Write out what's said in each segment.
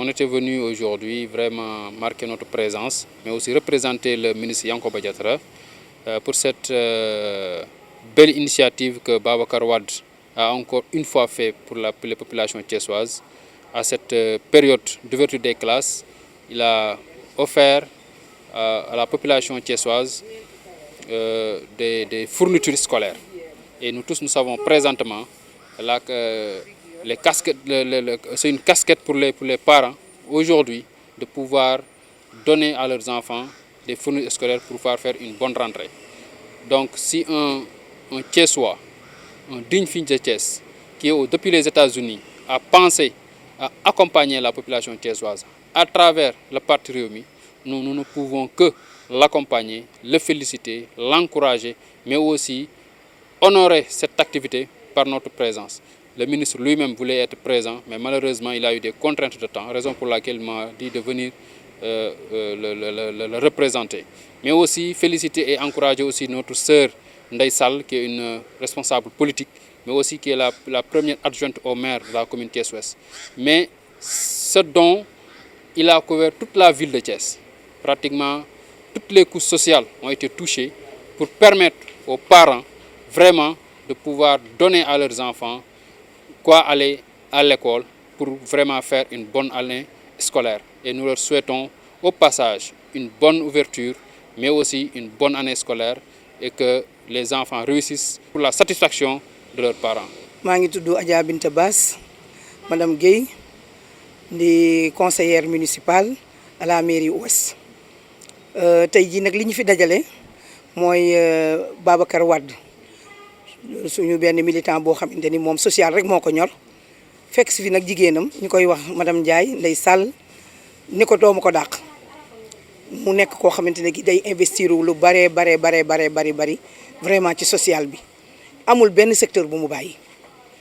On était venu aujourd'hui vraiment marquer notre présence, mais aussi représenter le ministre Yankoba Diattara pour cette belle initiative que Babacar Wade a encore une fois fait pour les populations thiessoises. À cette période d'ouverture des classes, il a offert à la population thiessoise des fournitures scolaires. Et nous tous, nous savons présentement là que les casquettes, c'est une casquette pour les parents aujourd'hui de pouvoir donner à leurs enfants des fournitures scolaires pour pouvoir faire une bonne rentrée. Donc si un Thiessois, un digne fils de Thiès, qui est depuis les États-Unis, a pensé à accompagner la population thiessoise à travers le parti Rewmi, nous ne pouvons que l'accompagner, le féliciter, l'encourager, mais aussi honorer cette activité par notre présence. Le ministre lui-même voulait être présent, mais malheureusement, il a eu des contraintes de temps, raison pour laquelle il m'a dit de venir le représenter. Mais aussi féliciter et encourager aussi notre sœur Ndeye Sall, qui est une responsable politique, mais aussi qui est la première adjointe au maire de la commune Thiès-Ouest. Mais ce dont il a couvert toute la ville de Thiès, pratiquement toutes les couches sociales ont été touchées pour permettre aux parents vraiment de pouvoir donner à leurs enfants quoi aller à l'école pour vraiment faire une bonne année scolaire. Et nous leur souhaitons au passage une bonne ouverture, mais aussi une bonne année scolaire et que les enfants réussissent pour la satisfaction de leurs parents. Je suis Adja Binta Bass, Madame Gueye, conseillère municipale à la mairie ouest. Tey jii nag li ñu fi dajale mooy Babacar Wade suñu benn militant boo xamante ni moom social rek moo ko ñor fekk si fi nag jigéenam ñu koy wax madame Ndiaye Ndeye Sall ni ko doomu ko dàq mu nekk koo xamante ne day investir lu bari vraiment ci social bi amul benn secteur bu mu bàyyi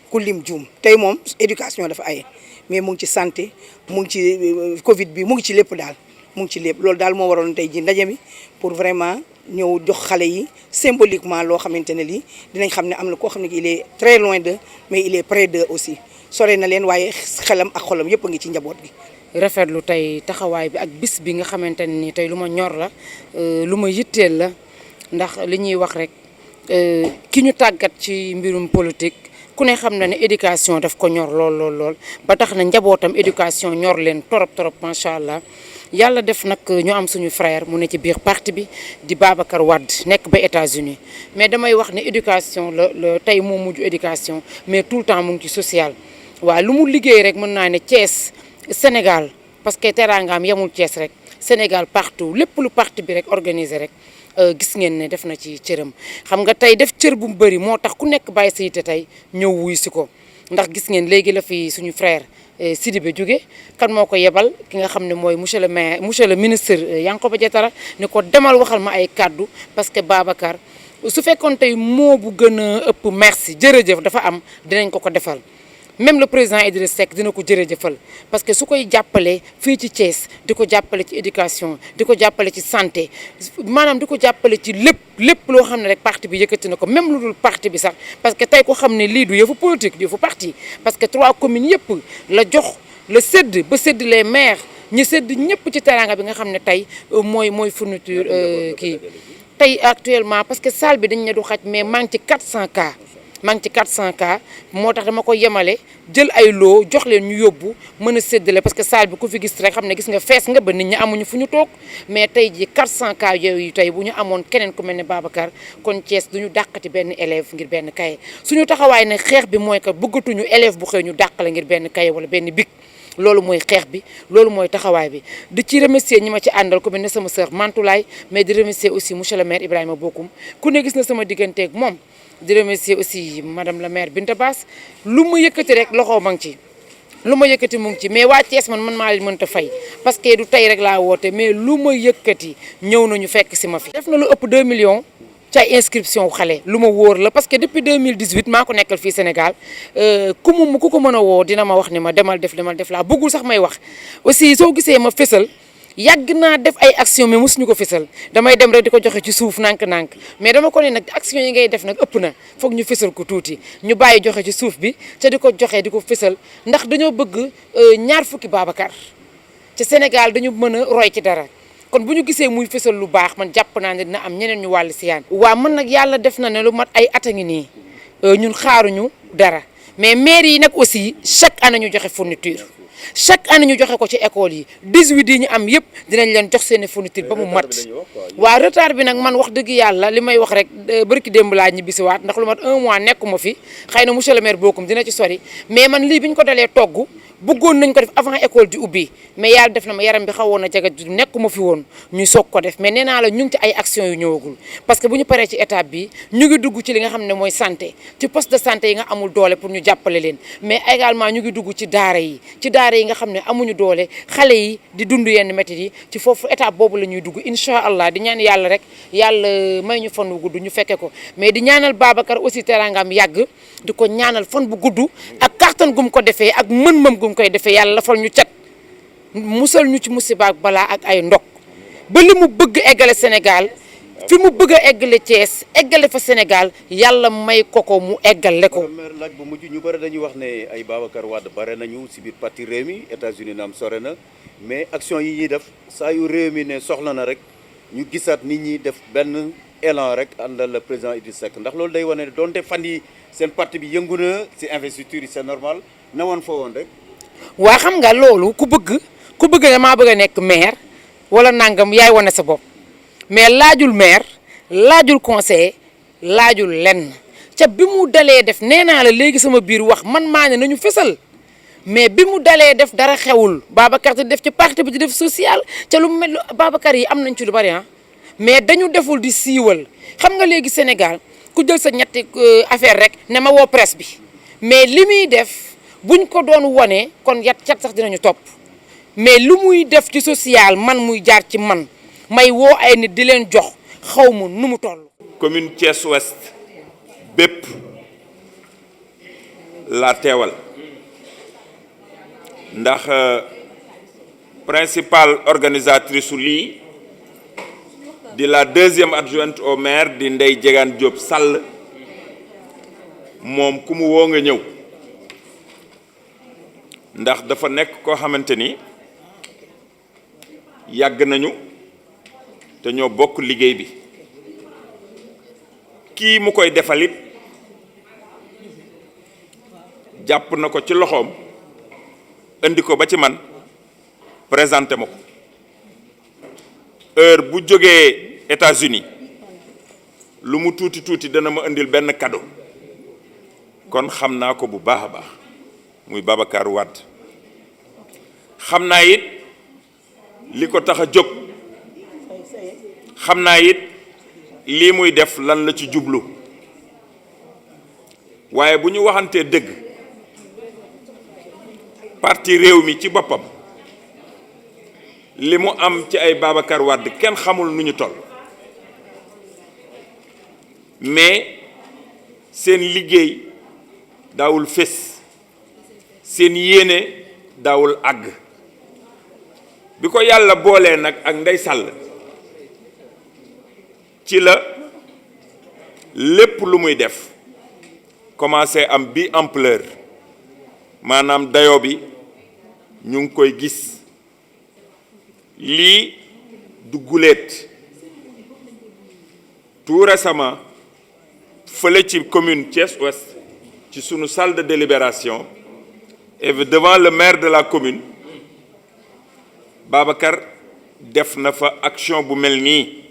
ku lim juum tey moom éducation dafa aye mais mu ngi ci santé mu ngi ci Covid bi mu ngi ci lépp daal. mu ngi ci lépp loolu daal moo waroon tey ji ndaje mi pour vraiment ñëw jox xale yi symboliquement loo xamante ne lii dinañ xam ne am na koo xam ne il est très loin d'eux mais il est près d'eux aussi sore na leen waaye xelam ak xolam yëpp a ngi ci njaboot gi. rafetlu tey taxawaay bi ak bis bi nga xamante ne nii tey lu ma ñor la lu ma yitteel la ndax li ñuy wax rek ki ñu tàggat ci mbirum politique ku ne xam na ne éducation daf ko ñor lool ba tax na njabootam éducation ñor leen torop macha allah. yàlla def nag ñu am suñu frère mu ne ci biir parti bi di Babacar Wade nekk ba États-Unis mais damay wax ne éducation la tey moo mujj éducation mais tout le temps mu ngi ci social. waaw lu mu liggéey rek mën naa ne Thiès Sénégal parce que teraangaam yemul Thiès rek Sénégal partout lépp lu parti bi rek organisé rek gis ngeen ne def na ci cëram. xam nga tey def cër bu mu bëri moo tax ku nekk bàyyi sa yite tey ñëw wuy si ko ndax gis ngeen léegi la fi suñu frère. Sidibé jóge kan moo ko yebal ki nga xam ne mooy monsieur le ministre Yankoba Diattara ni ko demal waxal ma ay kàddu parce que Babacar su fekkoon tey moo bu gën a ëpp merci jërëjëf dafa am dinañ ko defal même le président Idriss Seck dina ko jërëjëfal parce que su koy jàppale fii ci Thiès di ko jàppale ci éducation di ko jàppale ci santé maanaam di ko jàppale ci lépp loo xam ne rek parti bi yëkkati na ko même lu dul parti bi sax parce que tey ko xam ne lii du yëfu politique du yëfu parti parce que 3 communes yëpp la jox la sédd ba sédd les maires ñi sédd ñëpp ci teranga bi nga xam ne tey mooy fourniture kii tey actuellement parce que salle bi dañ ne du xaj mais maa ngi ci 400 cas maa ngi ci 400 cas moo tax dama ko yemale jël ay loo jox leen ñu yóbbu mën a séddale parce que salle bi ku fi gis rek xam ne gis nga fees nga ba nit ñi amuñu fu ñu toog mais tey ji 400 cas yooyu tey bu ñu amoon keneen ku mel ne Babacar kon Thiès duñu dàqati benn élève ngir benn kaye suñu taxawaay ne xeex bi mooy que bëggatuñu élève bu xëy ñu dàqale ngir benn kaye wala benn bic loolu mooy xeex bi loolu mooy taxawaay bi di ci remercier ñi ma ci àndal ku mel ne sama sœur Mantoulaye mais di remercier aussi monsieur le maire Ibrahima Bokoum ku ne gis na sama digganteeg moom di remercier aussi madame la maire Binta Bass lu ma yëkkati rek loxo ma ngi ci lu ma yëkkati mu ngi ci mais waa Thiès man maa leen mënta fay parce que du tey rek laa woote mais lu ma yëkkati ñëw nañu fekk si ma fi. def na lu ëpp 2 millions ci ay inscription xale lu ma wóor la parce que depuis 2018 maa ko nekkal fii Sénégal ku ko mën a woo dina ma wax ni ma demal def laa bëggul sax may wax aussi soo gisee ma fésal. yàgg naa def ay action mais mosuñu ko fésal damay dem rek di ko joxe ci suuf nànk-nànk mais dama ko ne nag action yi ngay def nag ëpp na foog ñu fésal ko tuuti ñu bàyyi joxe ci suuf bi te di ko joxe di ko fésal ndax dañoo bëgg 20 Babacar ci Sénégal dañu mën a roy ci dara kon bu ñu gisee muy fësal lu baax man jàpp naa ne dina am ñeneen ñu wàll si yaan waaw man nag yàlla def na ne lu mat ay at a ngi nii ñun xaaruñu dara mais maire yi nag aussi chaque année ñu joxe fourniture chaque année ñu joxe ko ci école yi 18 yi ñu am yëpp dinañ leen jox seen fourniture ba mu mat waaw retard bi nag man wax dëgg yàlla li may wax rek barki démb laa ñibbisiwaat ndax lu mat 1 mois nekkuma fi xëy na monsieur le maire bokkum dina ci sori mais man lii bi ñu ko dalee togg bëggoon nañ ko def avant école di ubbi mais yàlla def na ma yaram bi xawoon na jaga nekkuma fi woon ñu soog ko def mais nee naa la ñu ngi ci ay actions yu ñëwagul parce que bu ñu paree ci étape bi ñu ngi dugg ci li nga xam ne mooy santé ci poste de santé yi nga amul doole pour ñu jàppale leen mais également ñu ngi dugg ci daara yi nga xam ne amuñu doole xale yi di dund yenn métit yi ci foofu étape boobu la ñuy dugg incha allah di ñaan yàlla rek yàlla may ñu fan bu gudd ñu fekke ko mais di ñaanal Babacar aussi teraangam yàgg di ko ñaanal fan bu gudd ak kàttan gum ko defee ak mën-mën gum koy defee yàlla lafal ñu cat musal ñu ci musiba ak balaa ak ay ndog ba li mu bëgg eggale Sénégal fi mu bëgg a eggale Thiès eggale fa Sénégal yàlla may ko mu eggale ko. maire laaj bu mujj ñu bëri dañuy wax ne ay Babacar Wade bare nañu si biir parti Rewmi États-Unis naam sore na mais action yi ñuy def saa yu Rewmi ne soxla na rek ñu gisaat nit ñi def benn élan rek àndal le président Idrissa Seck ndax loolu day wane ne donte fan yi seen parti bi yëngu na si investiture yi c'est normal na woon fa woon rek. waa xam nga loolu ku bëgg ne maa bëgg a nekk maire wala nangam yaay wane sa bopp mais laajul maire laajul conseiller laajul lenn ca bi mu dalee def nee naa la léegi sama biir wax man maa ne nañu fësal mais bi mu dalee def dara xewul Babacar di def ci parti bi di def social ca lu mel Babacar yi am nañ ci lu bari mais dañu deful di siiwal xam nga léegi Sénégal ku jël sa ñetti affaire rek ne ma woo presse bi mais li muy def buñ ko doon wone kon cat sax dinañu topp mais lu muy def ci social man muy jaar ci man may woo ay nit di leen jox xaw ma nu mu toll. commune Thiès Ouest bépp la teewal ndax principale organisatrice su lii di la deuxième adjointe au maire di Ndeye Diegane Diop Sall moom ku mu woo nga ñëw ndax dafa nekk koo xamante ni yàgg nañu te ñoo bokk liggéey bi kii mu koy defalit jàpp na ko ci loxoom indi ko ba ci man présenté ma ko heure bu jógee États-Unis lu mu tuuti tuuti dana ma indil benn cadeau kon xam naa ko bu baax a baax muy Babacar Wade xam naa it li ko tax a jóg xam naa it lii muy def lan la ci jublu waaye bu ñu waxantee dëgg parti Rewmi ci boppam li mu am ci ay Babacar Wade kenn xamul nu ñu toll mais seen liggéey daawul fés seen yéene daawul àgg bi ko yàlla boolee nag ak Ndeye Sall ci la lépp lu muy def commencé am bi ampleur maanaam dayo bi ñu ngi koy gis lii du guléet tout récemment fële ci commune Thiès Ouest ci sunu salle de délibération et devant le maire de la commune Babacar def na fa action bu mel nii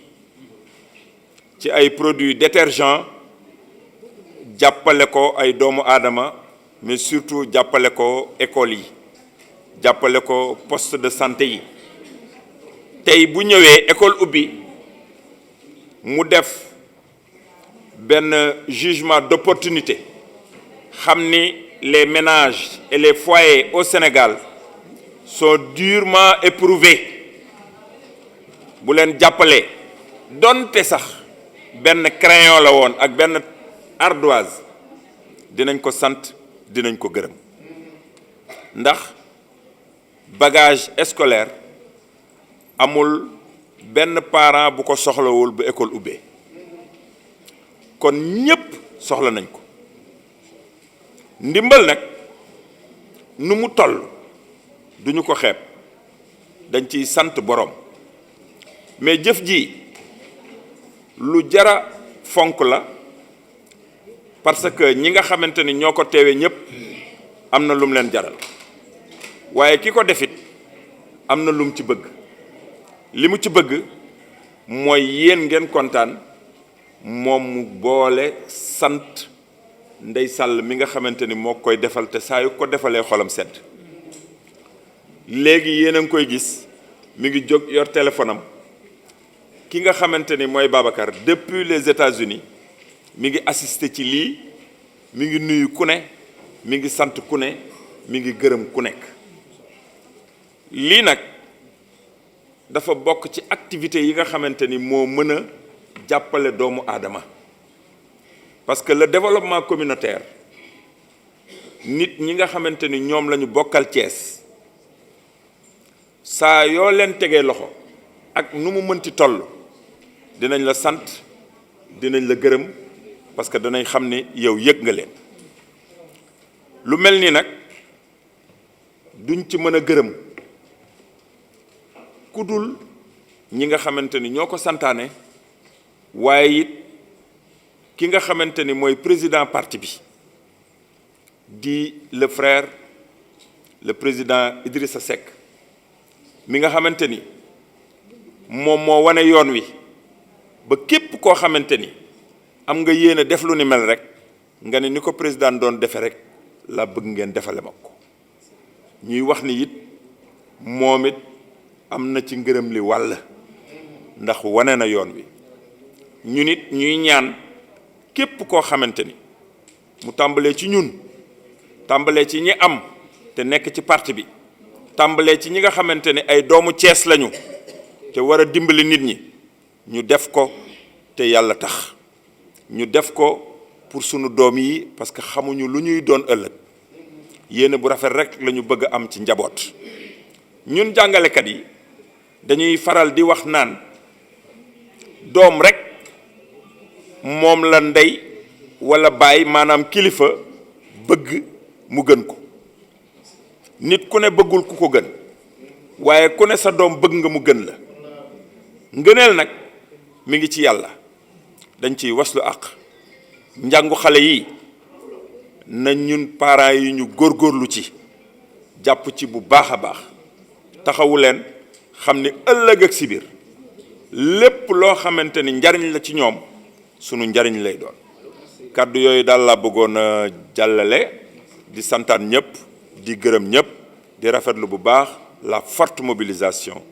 ci ay produits détergents jàppale ko ay doomu aadama mais surtout jàppale ko école yi jàppale ko poste de santé yi tey bu ñëwee école ubbi mu def benn jugement d'opportunité xam ni les ménages et les foyers au Sénégal sont durement éprouvés bu leen jàppale donte sax benn crayon la woon ak benn ardoise dinañ ko sant dinañ ko gërëm ndax bagage scolaire amul benn parent bu ko soxlawul bu école ubbee kon ñépp soxla nañ ko ndimbal nag nu mu toll duñu ko xeeb dañ ciy sant borom mais jëf ji lu jara fonk la parce que ñi nga xamante ni ñoo ko teewee ñëpp am na lum leen jaral waaye ki ko defit am na lum ci bëgg li mu ci bëgg mooy yéen ngeen kontaan moom mu boole sant Ndeye Sall mi nga xamante ni moo koy defal te saa yu ko defalee xolam sedd léegi yéen a ngi koy gis mi ngi jóg yor téléphone am ki nga xamante ni mooy Babacar depuis les États-Unis mi ngi assisté ci lii mi ngi nuyu ku ne mi ngi sant ku ne mi ngi gërëm ku nekk lii nag dafa bokk ci activités yi nga xamante ni moo mën a jàppale doomu aadama parce que le développement communautaire nit ñi nga xamante ni ñoom la ñu bokkal Thiès saa yoo leen tegee loxo ak nu mu mënti toll dinañ la sant dinañ la gërëm parce que danañ xam ni yow yëg nga leen lu mel ni nag duñ ci mën a gërëm ku dul ñi nga xamante ni ñoo ko santaane waaye it ki nga xamante ni mooy président parti bi di le frère le président Idrissa Seck mi nga xamante ni moom moo wane yoon wi ba képp koo xamante ni am nga yéene def lu ni mel rek nga ne ni ko président doon defe rek la bëgg ngeen defale ma ko ñuy wax ni it moom it am na ci ngërëm li wàll ndax wane na yoon wi ñun it ñuy ñaan képp koo xamante ni mu tàmbalee ci ñun tàmbalee ci ñi am te nekk ci parti bi tàmbalee ci ñi nga xamante ni ay doomu Cees lañu te war a dimbali nit ñi ñu def ko te yàlla tax ñu def ko pour sunu doom yi parce que xamuñu lu ñuy doon ëllëg yéene bu rafet rek la ñu bëgg a am ci njaboot ñun jàngalekat yi dañuy faral di wax naan doom rek moom la ndey walla baay maanaam kilifa bëgg mu gën ko nit ku ne bëggul ku ko gën waaye ku ne sa doom bëgg nga mu gën la ngëneel nag mi ngi ci yàlla dañ ciy waslu àq njàngu xale yi na ñun parents yi ñu góorgóorlu ci jàpp ci bu baax a baax taxawu leen xam ni ëllëg ak si biir lépp loo xamante ni njariñ la ci ñoom sunu njariñ lay doon kàddu yooyu daal laa bëggoon a jàllale di santaan ñëpp di gërëm ñëpp di rafetlu bu baax la forte mobilisation